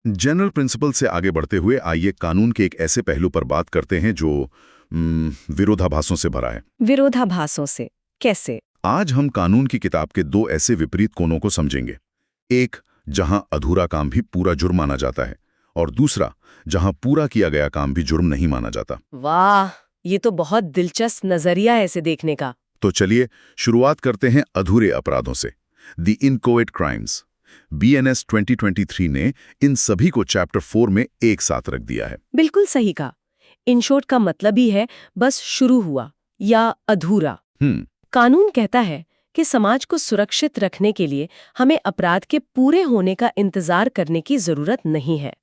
General principle से आगे बढ़ते हुए आइए कानून के एक ऐसे पहलू पर बात करते हैं जो विरोधाभासों से भरा है। विरोधाभासों से कैसे? आज हम कानून की किताब के दो ऐसे विपरीत कोनों को समझेंगे। एक, जहां अधूरा काम भी पूरा जुर्म माना जाता है, और दूसरा, जहां पूरा किया गया काम भी जुर्म नहीं माना जाता। वाह, ये तो बहुत दिलचस्प नजरिया है इसे देखने का। तो चलिए शुरुआत करते हैं अधूरे अपराधों से, द इनकोएड क्राइम्स। BNS 2023 ने इन सभी को चैप्टर 4 में एक साथ रख दिया है। बिल्कुल सही कहा। इन शॉर्ट का मतलब ही है बस शुरू हुआ या अधूरा। कानून कहता है कि समाज को सुरक्षित रखने के लिए हमें अपराध के पूरे होने का इंतजार करने की जरूरत नहीं है।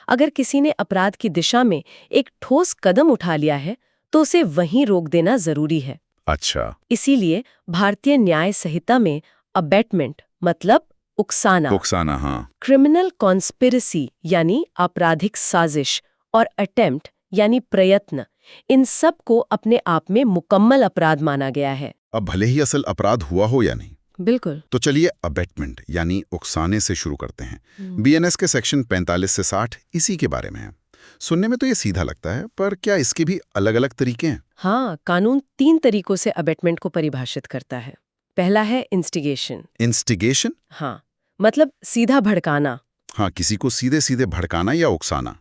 अगर किसी ने अपराध की दिशा में एक ठोस कदम उठा लिया है तो उसे वहीं रोक देना जरूरी है। अच्छा, इसीलिए भारतीय न्याय संहिता में अबेटमेंट मतलब उकसाना, हाँ। क्रिमिनल कॉन्स्पिरेसी यानी आपराधिक साजिश और अटेम्प्ट यानी प्रयत्न, इन सब को अपने आप में मुकम्मल अपराध माना गया है। अब भले ही असल अपराध हुआ हो या नहीं। बिल्कुल। तो चलिए अबेटमेंट यानी उकसाने से शुरू करते हैं। BNS के सेक्शन 45 से 60 इसी के बारे में है। सुनने में तो ये सीधा लगता है, पर क्या इसके भी अलग अलग तरीके हैं? हाँ, कानून 3 तरीकों से अबेटमेंट को परिभाषित करता है। पहला है इंस्टिगेशन। इंस्टिगेशन? हाँ, मतलब सीधा भड़काना। हाँ, किसी को सीधे सीधे भड़काना या उकसाना।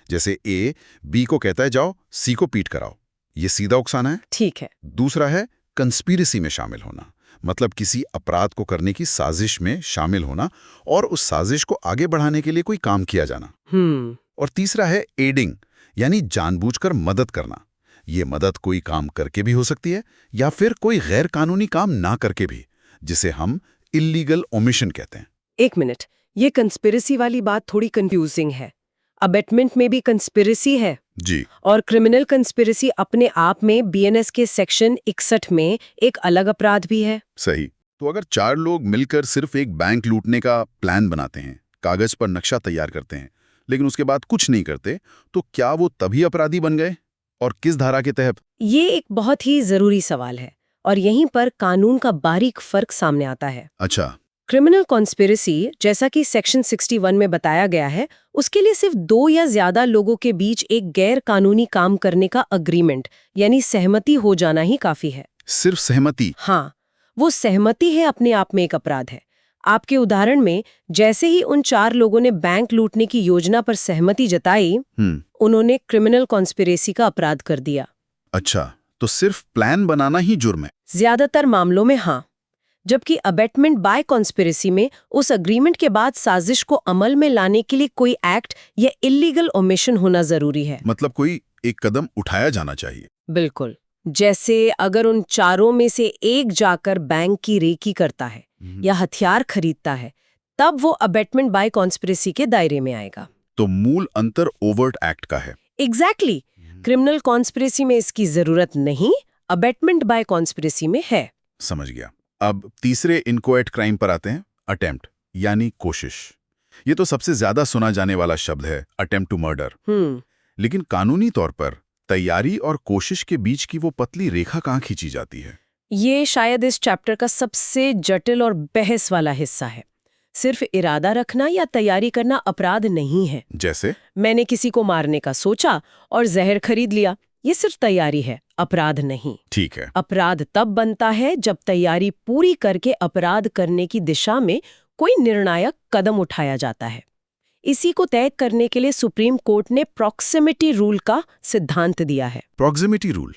जैसे A B को कहता है जाओ C को पीट कराओ, ये सीधा उकसाना है। ठीक है। दूसरा है कंस्पिरेसी में शामिल होना, मतलब किसी अपराध को करने की साजिश में शामिल होना और उस साजिश को आगे बढ़ाने के लिए कोई काम किया जाना। और तीसरा है एडिंग, यानी जानबूझकर मदद करना। ये मदद कोई काम करके भी हो सकती है या फिर कोई गैर कानूनी काम ना करके भी, जिसे हम इल्लीगल ओमिशन कहते हैं। एक मिनट, ये कंस्पिरेसी वाली बात थोड़ी कंफ्यूजिंग है। अबेटमेंट में भी कंस्पिरेसी है जी, और क्रिमिनल कंस्पिरेसी अपने आप में BNS के सेक्शन 61 में एक अलग अपराध भी है। सही। तो अगर 4 लोग मिलकर सिर्फ एक बैंक लूटने का प्लान बनाते हैं, कागज पर नक्शा तैयार करते हैं, लेकिन उसके बाद कुछ नहीं करते, तो क्या वो तभी अपराधी बन गए? और किस धारा के तहत? ये एक बहुत ही जरूरी सवाल है और यहीं पर कानून का बारीक फर्क सामने आता है। अच्छा, क्रिमिनल कॉन्स्पिरेसी, जैसा कि सेक्शन 61 में बताया गया है, उसके लिए सिर्फ 2 या ज्यादा लोगों के बीच एक गैर कानूनी काम करने का अग्रीमेंट यानी सहमति हो जाना ही काफी है। सिर्फ सहमति? हाँ, वो सहमति है अपने आप में एक अपराध है। आपके उदाहरण में जैसे ही उन 4 लोगों ने बैंक लूटने की योजना पर सहमति जताई, उन्होंने क्रिमिनल कॉन्स्पिरेसी का अपराध कर दिया। अच्छा, तो सिर्फ प्लान बनाना ही जुर्म है? ज्यादातर मामलों में हाँ, जबकि अबेटमेंट बाय कॉन्स्पिरेसी में उस अग्रीमेंट के बाद साजिश को अमल में लाने के लिए कोई एक्ट या इल्लीगल ओमिशन होना जरूरी है। मतलब कोई एक कदम उठाया जाना चाहिए। बिल्कुल। जैसे अगर उन 4 में से एक जाकर बैंक की रेकी करता है या हथियार खरीदता है, तब वो अबेटमेंट बाय कॉन्स्पिरेसी के दायरे में आएगा। तो मूल अंतर ओवर्ट एक्ट का है। एग्जैक्टली। क्रिमिनल कॉन्स्पिरेसी में इसकी जरूरत नहीं, अबेटमेंट बाय कॉन्स्पिरेसी में है। समझ गया। अब तीसरे इनकोएट क्राइम पर आते हैं, अटेम्प्ट यानी कोशिश। ये तो सबसे ज्यादा सुना जाने वाला शब्द है, अटेम्प्ट टू मर्डर। लेकिन कानूनी तौर पर तैयारी और कोशिश के बीच की वो पतली रेखा कहाँ खींची जाती है? ये शायद इस चैप्टर का सबसे जटिल और बहस वाला हिस्सा है। सिर्फ इरादा रखना या तैयारी करना अपराध नहीं है। जैसे मैंने किसी को मारने का सोचा और जहर खरीद लिया, ये सिर्फ तैयारी है, अपराध नहीं। ठीक है। अपराध तब बनता है जब तैयारी पूरी करके अपराध करने की दिशा में कोई निर्णायक कदम उठाया जाता है। इसी को तय करने के लिए सुप्रीम कोर्ट ने प्रॉक्सिमिटी रूल का सिद्धांत दिया है। प्रॉक्सिमिटी रूल,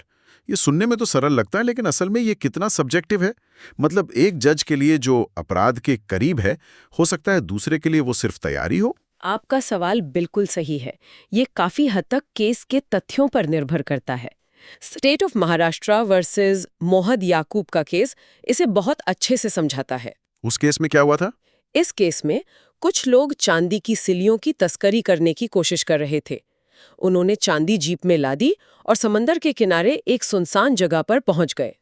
ये सुनने में तो सरल लगता है, लेकिन असल में ये कितना सब्जेक्टिव है? मतलब एक जज के लिए जो अपराध के करीब है, हो सकता है दूसरे के लिए वो सिर्फ तैयारी हो। आपका सवाल बिल्कुल सही है। ये काफी हद तक केस के तथ्यों पर निर्भर करता है। स्टेट ऑफ महाराष्ट्र वर्सेस मोहद याकूब का केस इसे बहुत अच्छे से समझाता है। उस केस में क्या हुआ था? इस केस में कुछ लोग चांदी की सिल्लियों की तस्करी करने की कोशिश कर रहे थे। उन्होंने चांदी जीप में लादी और समंदर के किनारे एक सुनसान जगह पर पहुंच गए,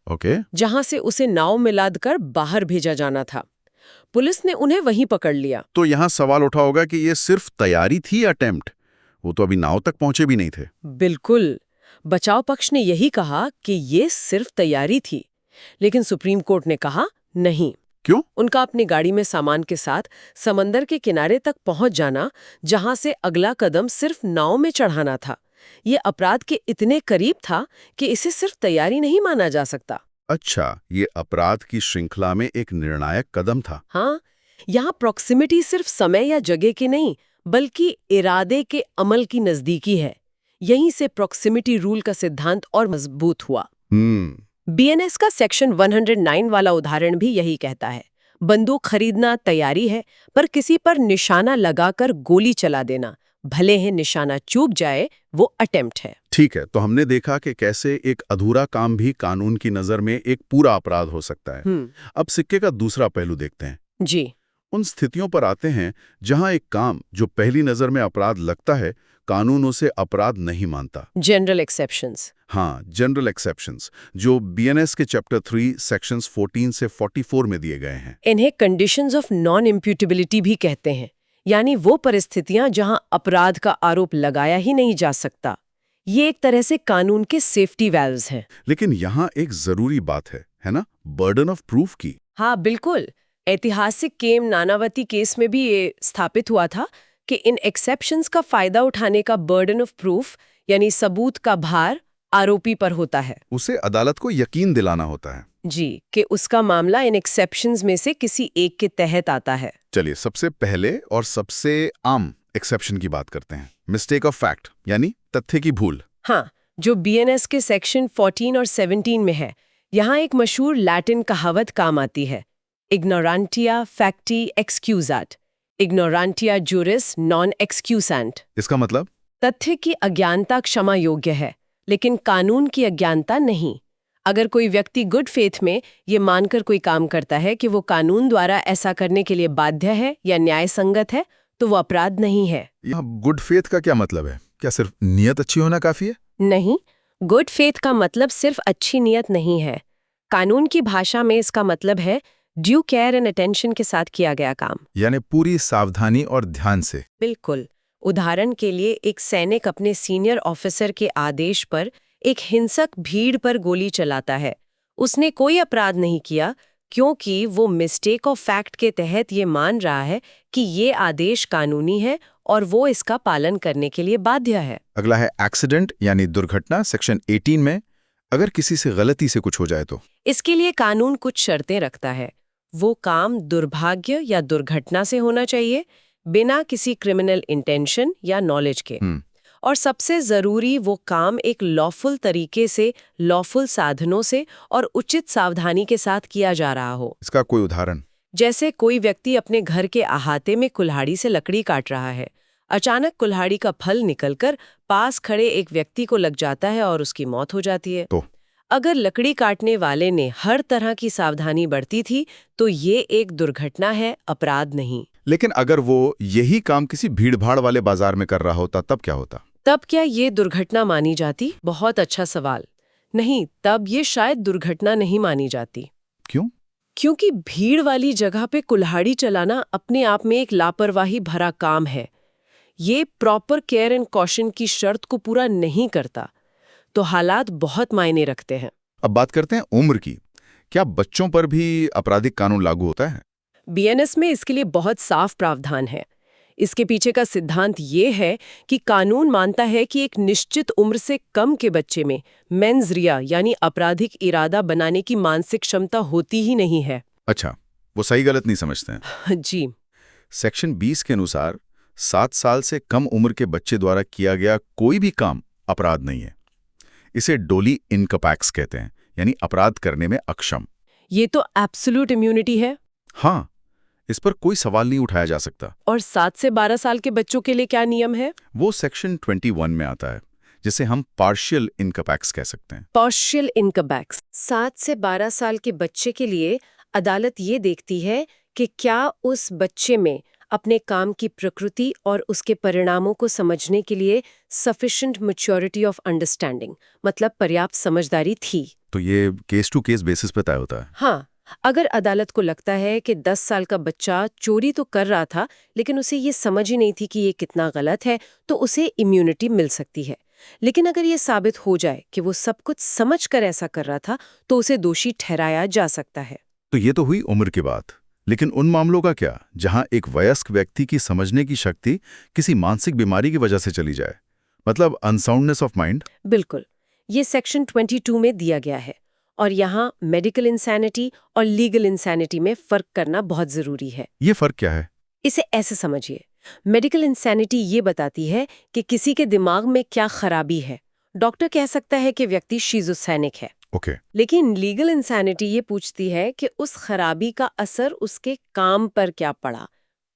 जहां से उसे नाव में लादकर बाहर भेजा जाना था। पुलिस ने उन्हें वहीं पकड़ लिया। तो यहाँ सवाल उठा होगा कि ये सिर्फ तैयारी थी या अटेम्प्ट? वो तो अभी नाव तक पहुंचे भी नहीं थे। बिल्कुल। बचाव पक्ष ने यही कहा कि ये सिर्फ तैयारी थी, लेकिन सुप्रीम कोर्ट ने कहा नहीं, क्यों? उनका अपनी गाड़ी में सामान के साथ समंदर के किनारे तक पहुंच जाना, जहां से अगला कदम सिर्फ नाव में चढ़ाना था, ये अपराध के इतने करीब था कि इसे सिर्फ तैयारी नहीं माना जा सकता। अच्छा, ये अपराध की श्रृंखला में एक निर्णायक कदम था। हाँ, यहाँ प्रॉक्सिमिटी सिर्फ समय या जगह की नहीं, बल्कि इरादे के अमल की नजदीकी है। यहीं से प्रॉक्सिमिटी रूल का सिद्धांत और मजबूत हुआ। बीएनएस का सेक्शन 109 वाला उदाहरण भी यही कहता है, बंदूक खरीदना तैयारी है, पर किसी पर निशाना लगाकर गोली चला देना, भले ही निशाना चूक जाए, वो अटेम्प्ट है। ठीक है, तो हमने देखा कि कैसे एक अधूरा काम भी कानून की नजर में एक पूरा अपराध हो सकता है। अब सिक्के का दूसरा पहलू देखते हैं। जी। उन स्थितियों पर आते हैं जहां एक काम जो पहली नजर में अपराध लगता है, कानून उसे अपराध नहीं मानता। General exceptions. हाँ, जनरल एक्सेप्शंस, जो बीएनएस के चैप्टर 3 सेक्शंस 14 से 44 में दिए गए हैं। इन्हें कंडीशंस ऑफ नॉन इम्प्यूटेबिलिटी भी कहते हैं, यानी वो परिस्थितियां जहां अपराध का आरोप लगाया ही नहीं जा सकता। ये एक तरह से कानून के सेफ्टी वैल्व्स हैं। लेकिन यहाँ एक जरूरी बात है ना, बर्डन ऑफ प्रूफ की। हाँ बिल्कुल, ऐतिहासिक केम नानावती केस में भी ये स्थापित हुआ था कि इन एक्सेप्शंस का फायदा उठाने का बर्डन ऑफ प्रूफ, यानी सबूत का भार, आरोपी पर होता है। उसे अदालत को यकीन दिलाना होता है जी, कि उसका मामला इन एक्सेप्शंस में से किसी एक के तहत आता है। चलिए, सबसे पहले और सबसे आम एक्सेप्शन की बात करते हैं, मिस्टेक ऑफ फैक्ट, यानी तथ्य की भूल। हाँ, जो बीएनएस के सेक्शन 14 और 17 में है। यहाँ एक मशहूर लैटिन कहावत काम आती है, इग्नोरांटिया फैक्टी एक्सक्यूजाट, इग्नोरांटिया जुरिस नॉन एक्सक्यूसेंट। इसका मतलब? तथ्य की अज्ञानता क्षमा योग्य है, लेकिन कानून की अज्ञानता नहीं। अगर कोई व्यक्ति गुड फेथ में ये मानकर कोई काम करता है कि वो कानून द्वारा ऐसा करने के लिए बाध्य है या न्याय संगत है, तो वो अपराध नहीं है। यहाँ गुड फेथ का क्या मतलब है? क्या सिर्फ नियत अच्छी होना काफी है? नहीं, गुड फेथ का मतलब सिर्फ अच्छी नियत नहीं है। कानून की भाषा में इसका मतलब है ड्यू केयर एंड अटेंशन के साथ किया गया काम, यानी पूरी सावधानी और ध्यान से। बिल्कुल। उदाहरण के लिए, एक सैनिक अपने सीनियर ऑफिसर के आदेश पर एक हिंसक भीड़ पर गोली चलाता है। उसने कोई अपराध नहीं किया, क्योंकि वो मिस्टेक ऑफ फैक्ट के तहत ये मान रहा है कि ये आदेश कानूनी है और वो इसका पालन करने के लिए बाध्य है। अगला है एक्सीडेंट यानी दुर्घटना, सेक्शन 18 में। अगर किसी से गलती से कुछ हो जाए तो? इसके लिए कानून कुछ शर्तें रखता है। वो काम दुर्भाग्य या दुर्घटना से होना चाहिए, बिना किसी क्रिमिनल इंटेंशन या नॉलेज के। और सबसे जरूरी, वो काम एक लॉफुल तरीके से, लॉफुल साधनों से और उचित सावधानी के साथ किया जा रहा हो। इसका कोई उदाहरण? जैसे कोई व्यक्ति अपने घर के अहाते में कुल्हाड़ी से लकड़ी काट रहा है, अचानक कुल्हाड़ी का फल निकलकर पास खड़े एक व्यक्ति को लग जाता है और उसकी मौत हो जाती है। तो अगर लकड़ी काटने वाले ने हर तरह की सावधानी बरती थी, तो ये एक दुर्घटना है, अपराध नहीं। लेकिन अगर वो यही काम किसी भीड़-भाड़ वाले बाजार में कर रहा होता, तब क्या होता? तब क्या ये दुर्घटना मानी जाती? बहुत अच्छा सवाल। नहीं, तब ये शायद दुर्घटना नहीं मानी जाती। क्यों? क्योंकि भीड़ वाली जगह पे कुल्हाड़ी चलाना अपने आप में एक लापरवाही भरा काम है। ये प्रॉपर केयर एंड कॉशन की शर्त को पूरा नहीं करता, तो हालात बहुत मायने रखते हैं। अब बात करते हैं उम्र की। क्या बच्चों पर भी आपराधिक कानून लागू होता है? बीएनएस में इसके लिए बहुत साफ प्रावधान है। इसके पीछे का सिद्धांत ये है कि कानून मानता है कि एक निश्चित उम्र से कम के बच्चे में मेंस रिया यानी आपराधिक इरादा बनाने की मानसिक क्षमता होती ही नहीं है। अच्छा, वो सही गलत नहीं समझते हैं? जी। सेक्शन 20 के अनुसार 7 साल से कम उम्र के बच्चे द्वारा किया गया कोई भी काम अपराध नहीं है। इसे डोली इनकपैक्स कहते हैं, यानी अपराध करने में अक्षम। ये तो एब्सोल्यूट इम्यूनिटी है। हाँ, इस पर कोई सवाल नहीं उठाया जा सकता। और 7 से 12 साल के बच्चों के लिए क्या नियम है? वो सेक्शन 21 में आता है, जिसे हम पार्शियल इनकपैक्स कह सकते हैं। पार्शियल इनकपैक्स। 7 से 12 साल के बच्चे के लिए अदालत ये देखती है कि क्या उस बच्चे में अपने काम की प्रकृति और उसके परिणामों को समझने के लिए सफिशिएंट मैच्योरिटी ऑफ अंडरस्टैंडिंग, मतलब पर्याप्त समझदारी थी। तो ये केस टू केस बेसिस पे तय होता है। हाँ, अगर अदालत को लगता है कि 10 साल का बच्चा चोरी तो कर रहा था, लेकिन उसे ये समझ ही नहीं थी कि ये कितना गलत है, तो उसे इम्यूनिटी मिल सकती है। लेकिन अगर ये साबित हो जाए कि वो सब कुछ समझकर ऐसा कर रहा था, तो उसे दोषी ठहराया जा सकता है। तो ये तो हुई उम्र की बात, लेकिन उन मामलों का क्या जहां एक वयस्क व्यक्ति की समझने की शक्ति किसी मानसिक बीमारी की वजह से चली जाए, मतलब अनसाउंडनेस ऑफ माइंड? बिल्कुल, ये सेक्शन 22 में दिया गया है और यहाँ मेडिकल इंसैनिटी और लीगल इंसैनिटी में फर्क करना बहुत जरूरी है। ये फर्क क्या है? इसे ऐसे समझिए, मेडिकल इंसैनिटी ये बताती है कि किसी के दिमाग में क्या खराबी है। डॉक्टर कह सकता है कि व्यक्ति शिज़ोफ्रेनिक है। ओके। लेकिन लीगल इंसैनिटी ये पूछती है कि उस खराबी का असर उसके काम पर क्या पड़ा।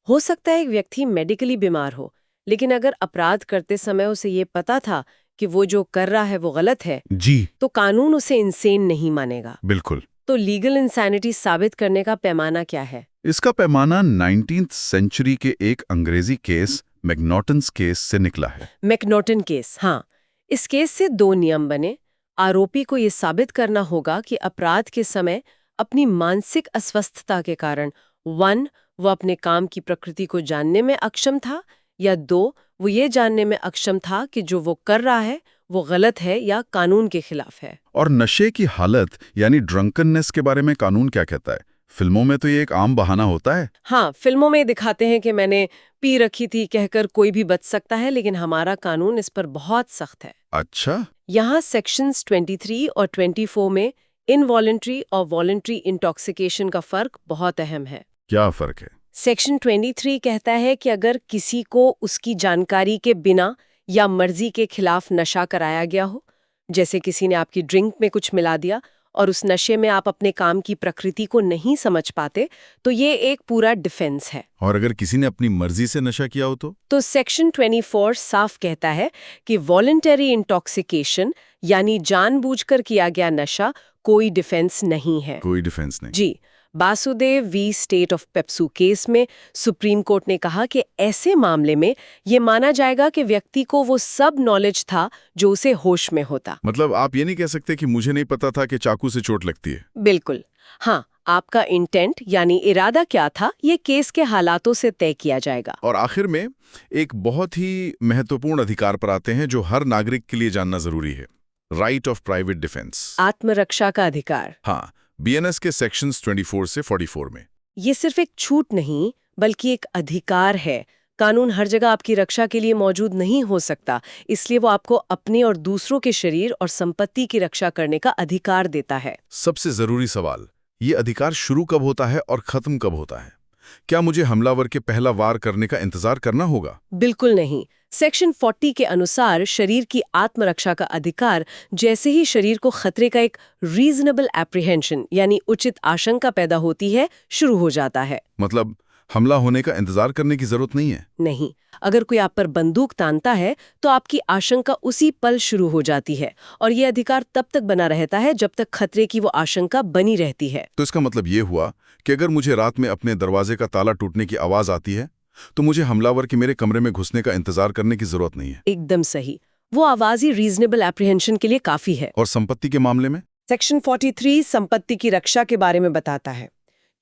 हो सकता है एक व्यक्ति मेडिकली बीमार हो, लेकिन अगर अपराध करते समय उसे ये पता था कि वो जो कर रहा है वो गलत है, जी तो कानून उसे इंसेन नहीं मानेगा। बिल्कुल। तो लीगल इंसैनिटी साबित करने का पैमाना क्या है? इसका पैमाना 19th सेंचुरी के एक अंग्रेजी केस मैकनॉटन्स केस से निकला है। मैकनॉटन केस, हाँ। इस केस से 2 नियम बने। आरोपी को ये साबित करना होगा कि अपराध के समय अपनी मानसिक अस्वस्थता के कारण 1 वो अपने काम की प्रकृति को जानने में अक्षम था, या 2 वो ये जानने में अक्षम था कि जो वो कर रहा है वो गलत है या कानून के खिलाफ है। और नशे की हालत यानी ड्रंकननेस के बारे में कानून क्या कहता है? फिल्मों में तो ये एक आम बहाना होता है। हाँ, फिल्मों में दिखाते हैं कि मैंने पी रखी थी कहकर कोई भी बच सकता है, लेकिन हमारा कानून इस पर बहुत सख्त है। अच्छा। यहाँ सेक्शंस 23 और 24 में इनवॉलंटरी और वॉलंटरी इंटॉक्सिकेशन का फर्क बहुत अहम है। क्या फर्क है? सेक्शन 23 कहता है कि अगर किसी को उसकी जानकारी के बिना या मर्जी के खिलाफ नशा कराया गया हो, जैसे किसी ने आपकी ड्रिंक में कुछ मिला दिया और उस नशे में आप अपने काम की प्रकृति को नहीं समझ पाते, तो ये एक पूरा डिफेंस है। और अगर किसी ने अपनी मर्जी से नशा किया हो तो सेक्शन 24 साफ कहता है कि वॉलंटरी इंटॉक्सिकेशन यानी जानबूझकर किया गया नशा कोई डिफेंस नहीं है। कोई डिफेंस नहीं। जी, Vasudev v state of PEPSU case में सुप्रीम कोर्ट ने कहा कि ऐसे मामले में ये माना जाएगा कि व्यक्ति को वो सब नॉलेज था जो उसे होश में होता। मतलब आप ये नहीं कह सकते कि मुझे नहीं पता था कि चाकू से चोट लगती है। बिल्कुल, हाँ। आपका इंटेंट यानी इरादा क्या था, ये केस के हालातों से तय किया जाएगा। और आखिर में एक बहुत ही महत्वपूर्ण अधिकार पर आते हैं जो हर नागरिक के लिए जानना जरूरी है, राइट ऑफ प्राइवेट डिफेंस, आत्मरक्षा का अधिकार। हाँ, बीएनएस के सेक्शंस 24 से 44 में। ये सिर्फ एक छूट नहीं बल्कि एक अधिकार है। कानून हर जगह आपकी रक्षा के लिए मौजूद नहीं हो सकता, इसलिए वो आपको अपने और दूसरों के शरीर और संपत्ति की रक्षा करने का अधिकार देता है। सबसे जरूरी सवाल, ये अधिकार शुरू कब होता है और खत्म कब होता है? क्या मुझे हमलावर के पहला वार करने का इंतजार करना होगा? बिल्कुल नहीं। सेक्शन 40 के अनुसार शरीर की आत्मरक्षा का अधिकार जैसे ही शरीर को खतरे का एक रीजनेबल एप्रीहेंशन यानी उचित आशंका पैदा होती है, शुरू हो जाता है। मतलब हमला होने का इंतजार करने की जरूरत नहीं है? नहीं, अगर कोई आप पर बंदूक तानता है तो आपकी आशंका उसी पल शुरू हो जाती है, और ये अधिकार तब तक बना रहता है जब तक खतरे की वो आशंका बनी रहती है। तो इसका मतलब ये हुआ कि अगर मुझे रात में अपने दरवाजे का ताला टूटने की आवाज आती है तो मुझे हमलावर के मेरे कमरे में घुसने का इंतजार करने की जरूरत नहीं है। एकदम सही, वो आवाज ही रीजनेबल एप्रीहेंशन के लिए काफी है। और संपत्ति के मामले में सेक्शन 43 संपत्ति की रक्षा के बारे में बताता है।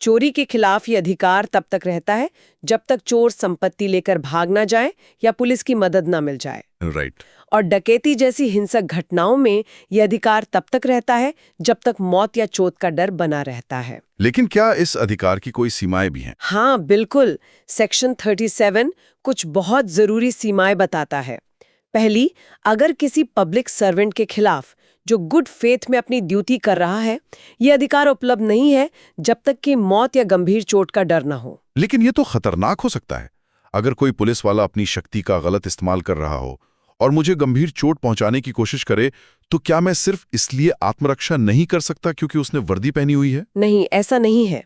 चोरी के खिलाफ ये अधिकार तब तक रहता है जब तक चोर संपत्ति लेकर भाग ना जाए या पुलिस की मदद ना मिल जाए। राइट। और डकैती जैसी हिंसक घटनाओं में यह अधिकार तब तक रहता है जब तक मौत या चोट का डर बना रहता है। लेकिन क्या इस अधिकार की कोई सीमाएं भी हैं? हाँ बिल्कुल, सेक्शन 37 कुछ बहुत जरूरी सीमाएं बताता है। पहली, अगर किसी पब्लिक सर्वेंट के खिलाफ जो गुड फेथ में अपनी ड्यूटी कर रहा है, यह अधिकार उपलब्ध नहीं है जब तक कि मौत या गंभीर चोट का डर ना हो। लेकिन ये तो खतरनाक हो सकता है। अगर कोई पुलिस वाला अपनी शक्ति का गलत इस्तेमाल कर रहा हो और मुझे गंभीर चोट पहुंचाने की कोशिश करे, तो क्या मैं सिर्फ इसलिए आत्मरक्षा नहीं कर सकता क्योंकि उसने वर्दी पहनी हुई है? नहीं, ऐसा नहीं है।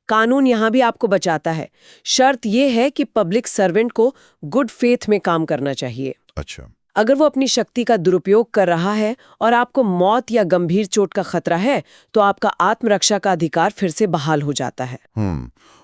कानून यहाँ भी आपको बचाता है। शर्त यह है कि पब्लिक सर्वेंट को गुड फेथ में काम करना चाहिए। अच्छा। अगर वो अपनी शक्ति का दुरुपयोग कर रहा है और आपको मौत या गंभीर चोट का खतरा है, तो आपका आत्मरक्षा का अधिकार फिर से बहाल हो जाता है।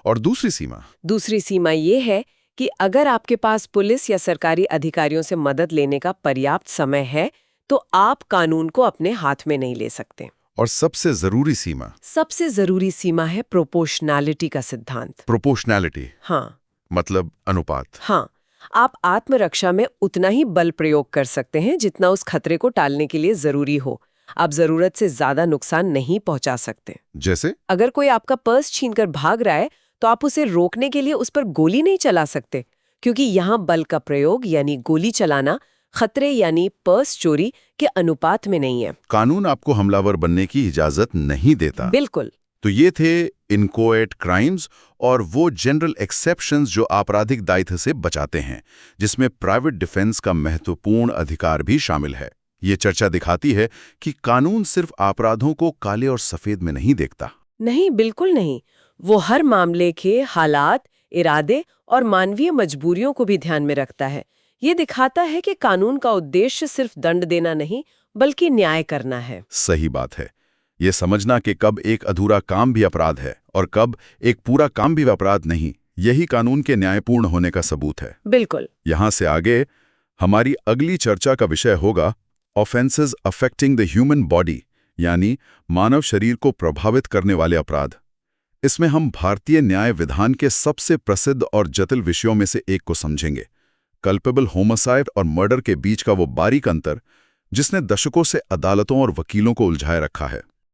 और दूसरी सीमा? दूसरी सीमा ये है कि अगर आपके पास पुलिस या सरकारी अधिकारियों से मदद लेने का पर्याप्त समय है, तो आप कानून को अपने हाथ में नहीं ले सकते। और सबसे जरूरी सीमा? सबसे जरूरी सीमा है प्रोपोर्शनैलिटी का सिद्धांत। प्रोपोर्शनैलिटी? हाँ, मतलब अनुपात। हाँ, आप आत्मरक्षा में उतना ही बल प्रयोग कर सकते हैं जितना उस खतरे को टालने के लिए जरूरी हो। आप जरूरत से ज्यादा नुकसान नहीं पहुंचा सकते। जैसे अगर कोई आपका पर्स छीनकर भाग रहा है तो आप उसे रोकने के लिए उस पर गोली नहीं चला सकते, क्योंकि यहाँ बल का प्रयोग यानी गोली चलाना खतरे यानी पर्स चोरी के अनुपात में नहीं है। कानून आपको हमलावर बनने की इजाजत नहीं देता। बिल्कुल। तो ये थे इनकोएट क्राइम्स और वो जनरल एक्सेप्शंस जो आपराधिक दायित्व से बचाते हैं, जिसमें प्राइवेट डिफेंस का महत्वपूर्ण अधिकार भी शामिल है। ये चर्चा दिखाती है कि कानून सिर्फ अपराधों को काले और सफेद में नहीं देखता। नहीं, बिल्कुल नहीं। वो हर मामले के हालात, इरादे और मानवीय मजबूरियों को भी ध्यान में रखता है। ये दिखाता है कि कानून का उद्देश्य सिर्फ दंड देना नहीं, बल्कि न्याय करना है। सही बात है। ये समझना कि कब एक अधूरा काम भी अपराध है और कब एक पूरा काम भी अपराध नहीं, यही कानून के न्यायपूर्ण होने का सबूत है। बिल्कुल। यहाँ से आगे हमारी अगली चर्चा का विषय होगा offences affecting the human body, यानी मानव शरीर को प्रभावित करने वाले अपराध। इसमें हम भारतीय न्याय विधान के सबसे प्रसिद्ध और जटिल विषयों में से एक को समझेंगे, कल्पेबल होमिसाइड और मर्डर के बीच का वो बारीक अंतर जिसने दशकों से अदालतों और वकीलों को उलझाए रखा है।